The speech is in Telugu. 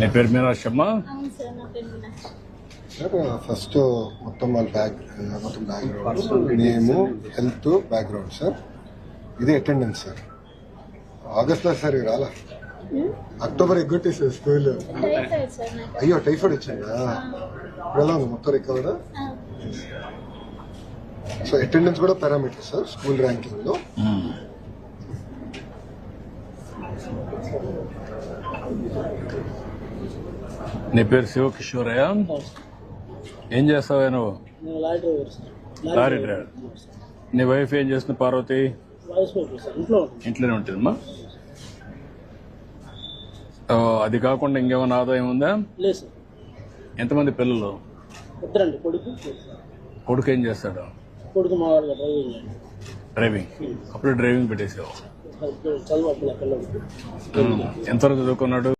నీ పేరు మీనాక్షమ్మా? అవును సార్, నా పేరు మీనాక్షి. సార్ ఫస్ట్ మొత్తం వాళ్ళ బ్యాక్గ్రౌండ్ నేము హెల్త్ బ్యాక్గ్రౌండ్ సార్. ఇది అటెండెన్స్ సార్. ఆగస్ట్లో సార్ ఇవి రాలా, అక్టోబర్ ఎగ్గొట్టేసారు స్కూల్. టైఫాయిడ్ సార్ నాకు. అయ్యో టైఫాయిడ్ వచ్చిందా? ఇప్పుడు ఎలా ఉంది మొత్తం రికవర్? సో అటెండెన్స్ కూడా పారామీటర్ సార్ స్కూల్ ర్యాంకింగ్ లో. నీ పేరు శివకిషోరయ్య? ఏం చేస్తావా నువ్వు? Lorry driver. నీ వైఫ్ ఏం చేస్తుంది పార్వతి? ఇంట్లోనే ఉంటుందమ్మా. అది కాకుండా ఇంకేమైనా ఆదాయం ఉందా? లేదు సార్. ఎంతమంది పిల్లలు? ఇద్దరండి, కొడుకు ఏం చేస్తాడు? కొడుకు మా వాళ్ళ డ్రైవింగ్. అప్పుడు డ్రైవింగ్ పెట్టేసావు. చదువు పిల్లలకి. ఎంతవరకు చదువుకున్నాడు?